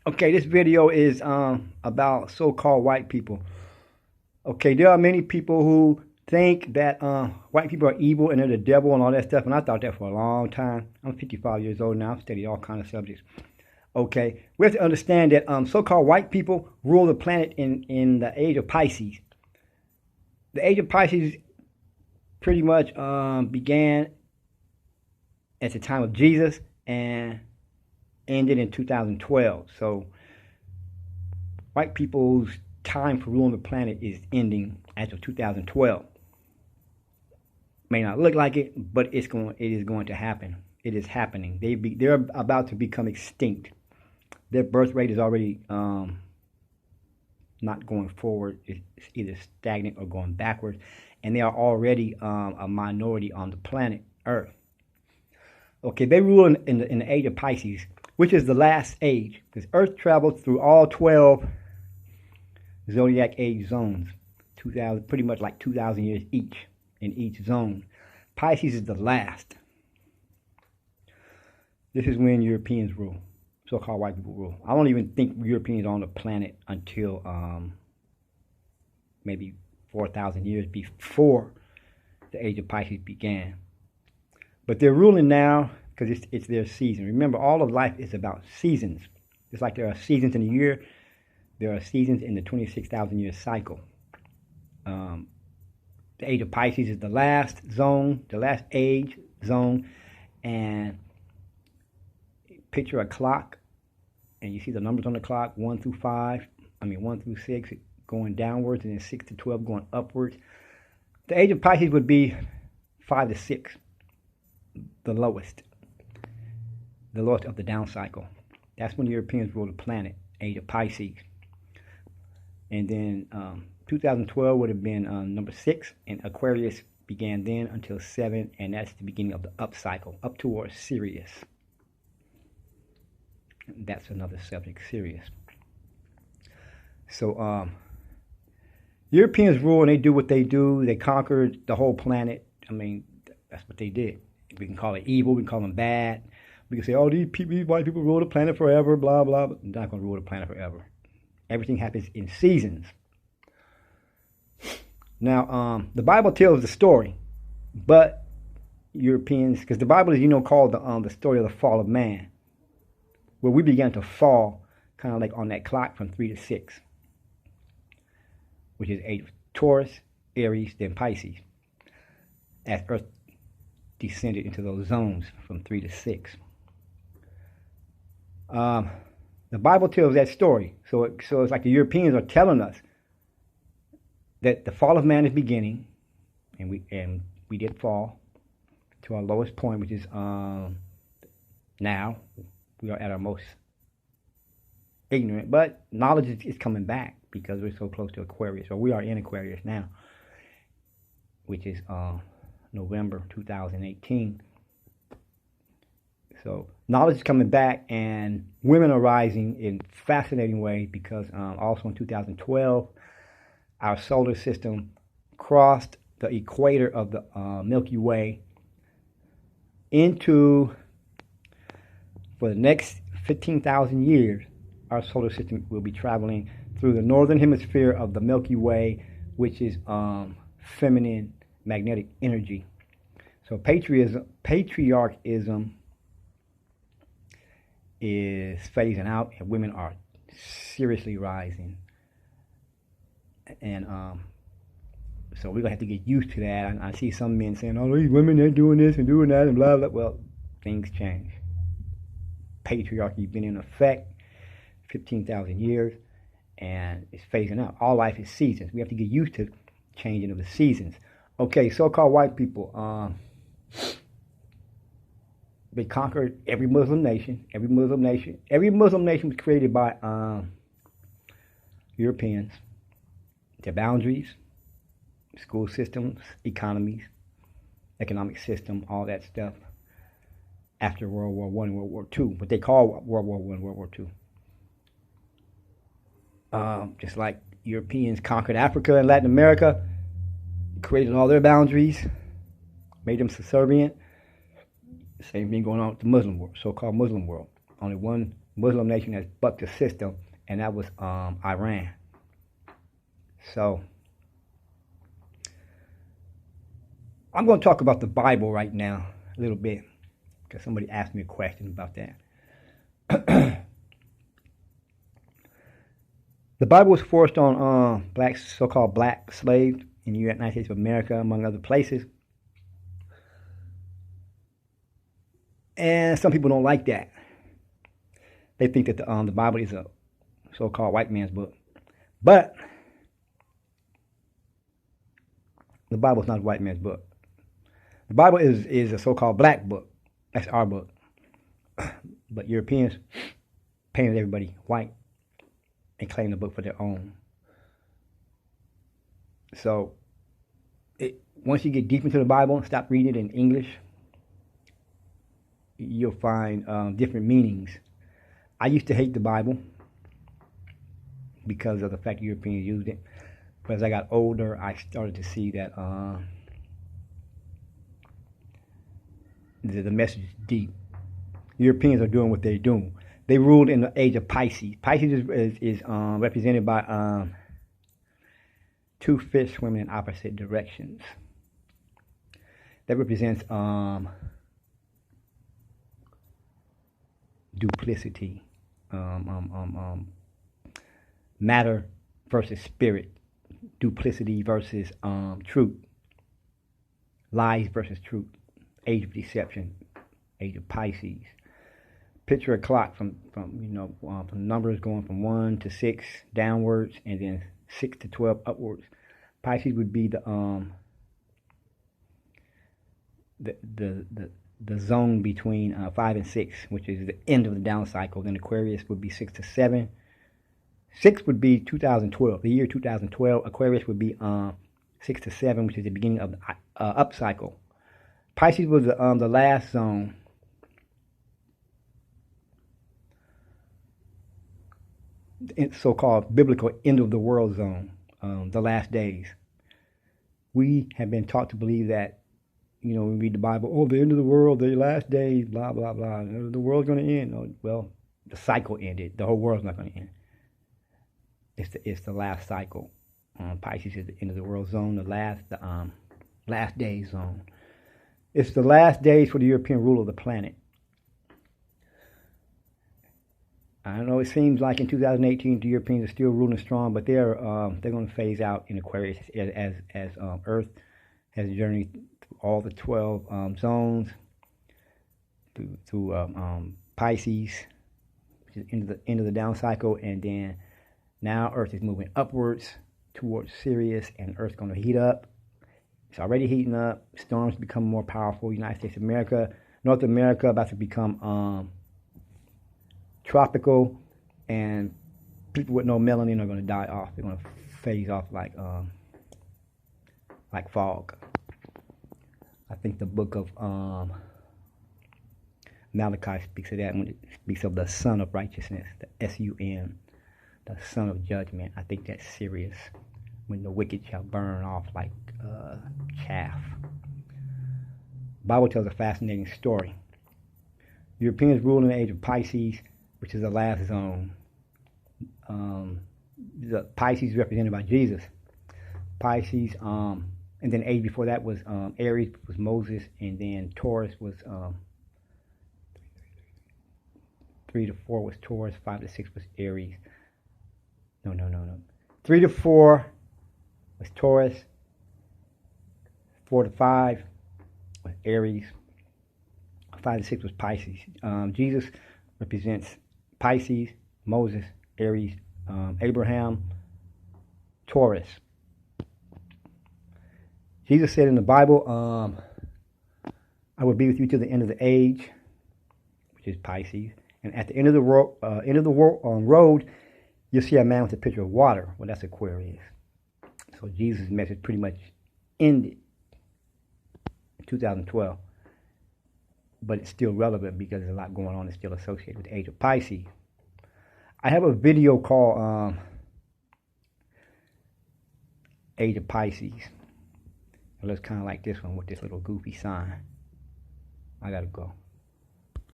Okay, this video is about so-called white people. Okay, there are many people who think that white people are evil and they're the devil and all that stuff, and I thought that for a long time. I'm 55 years old now. I've studied all kinds of subjects. Okay, we have to understand that so-called white people rule the planet in the age of Pisces. The age of Pisces pretty much began at the time of Jesus and ended in 2012. So white people's time for ruling the planet is ending as of 2012. May not look like it, but it is going to happen. It is happening. They're about to become extinct. Their birth rate is already not going forward. It's either stagnant or going backwards, and they are already a minority on the planet Earth. Okay, they rule in the age of Pisces, which is the last age, because Earth travels through all 12 zodiac age zones, 2000, pretty much like 2,000 years each in each zone. Pisces is the last. This is when Europeans rule, so-called white people rule. I don't even think Europeans are on the planet until maybe 4,000 years before the age of Pisces began. But they're ruling now because it's their season. Remember, all of life is about seasons. Just like there are seasons in a year, there are seasons in the 26,000 year cycle. The age of Pisces is the last zone, the last age zone, and picture a clock, and you see the numbers on the clock, 1 through 6 going downwards, and then 6 to 12 going upwards. The age of Pisces would be 5 to 6, the lowest of the down cycle. That's when the Europeans rule the planet, age of Pisces. And then 2012 would have been number 6, and Aquarius began then until 7, and that's the beginning of the up cycle, up towards Sirius. That's another subject, Sirius. So Europeans rule and they do what they do. They conquered the whole planet. I mean, that's what they did. We can call it evil. We can call them bad. We can say, oh, these white people rule the planet forever, blah, blah. But they're not going to rule the planet forever. Everything happens in seasons. Now, the Bible tells the story, but Europeans, because the Bible is, called the story of the fall of man, where we began to fall, kind of like on that clock from 3 to 6, which is age of Taurus, Aries, then Pisces, as Earth descended into those zones from 3 to 6. The Bible tells that story, so it's like the Europeans are telling us that the fall of man is beginning, and we did fall to our lowest point, which is now we are at our most ignorant, but knowledge is coming back because we're so close to Aquarius, or we are in Aquarius now, which is November 2018. So knowledge is coming back, and women are rising in fascinating ways because also in 2012, our solar system crossed the equator of the Milky Way into, for the next 15,000 years, our solar system will be traveling through the northern hemisphere of the Milky Way, which is feminine magnetic energy. So patriarchism is phasing out, and women are seriously rising. And so we're going to have to get used to that. I see some men saying, oh, these women, they're doing this and doing that and blah, blah. Well, things change. Patriarchy has been in effect 15,000 years, and it's phasing out. All life is seasons. We have to get used to changing of the seasons. Okay, so-called white people, they conquered every Muslim nation. Every Muslim nation was created by Europeans. Their boundaries, school systems, economies, economic system, all that stuff. After World War I and World War II, what they call World War I and World War II. Just like Europeans conquered Africa and Latin America, created all their boundaries, made them subservient. Same thing going on with the Muslim world, so-called Muslim world. Only one Muslim nation that's bucked the system, and that was Iran. So I'm going to talk about the Bible right now a little bit because somebody asked me a question about that. The Bible was forced on so-called black slaves in the United States of America, among other places. And some people don't like that. They think that the Bible is a so-called white man's book. But the Bible is not a white man's book. The Bible is a so-called black book. That's our book. But Europeans painted everybody white and claim the book for their own. So once you get deep into the Bible and stop reading it in English, you'll find different meanings. I used to hate the Bible because of the fact Europeans used it. But as I got older, I started to see that the message is deep. Europeans are doing what they're doing. They ruled in the age of Pisces. Pisces is represented by two fish swimming in opposite directions. That represents duplicity, matter versus spirit, duplicity versus truth, lies versus truth, age of deception, age of Pisces. Picture a clock from numbers going from 1 to 6 downwards, and then 6 to 12 upwards. Pisces would be the zone between 5 and 6, which is the end of the down cycle. Then Aquarius would be 6 to 7. 6 would be 2012, the year 2012. Aquarius would be 6 to 7, which is the beginning of the up cycle. Pisces was the last zone. So-called biblical end of the world zone, the last days. We have been taught to believe that, when we read the Bible, oh, the end of the world, the last days, blah, blah, blah. The world's going to end. Oh, well, the cycle ended. The whole world's not going to end. It's the last cycle. Pisces is the end of the world zone, the last days zone. It's the last days for the European rule of the planet. I don't know. It seems like in 2018 the Europeans are still ruling strong, but they're going to phase out in Aquarius as Earth has journeyed through all the 12 zones through Pisces, which is end of the down cycle, and then now Earth is moving upwards towards Sirius, and Earth's going to heat up. It's already heating up. Storms become more powerful. United States of America, North America about to become tropical, and people with no melanin are going to die off. They're going to phase off like fog. I think the book of Malachi speaks of that when it speaks of the Son of Righteousness, the S-U-N, the Son of Judgment. I think that's Sirius, when the wicked shall burn off like chaff. The Bible tells a fascinating story. Europeans ruled in the age of Pisces, which is the last zone. The Pisces represented by Jesus. Pisces, and then age before that was Aries, was Moses, and then Taurus was 3 to 4 was Taurus, 5 to 6 was Aries. No. 3 to 4 was Taurus, 4 to 5 was Aries, 5 to 6 was Pisces. Jesus represents Pisces, Moses, Aries, Abraham, Taurus. Jesus said in the Bible, I will be with you to the end of the age, which is Pisces. And at the end of the road, you'll see a man with a pitcher of water. Well, that's Aquarius. So Jesus' message pretty much ended in 2012. But it's still relevant because there's a lot going on that's still associated with the age of Pisces. I have a video called Age of Pisces. It looks kind of like this one with this little goofy sign. I gotta go.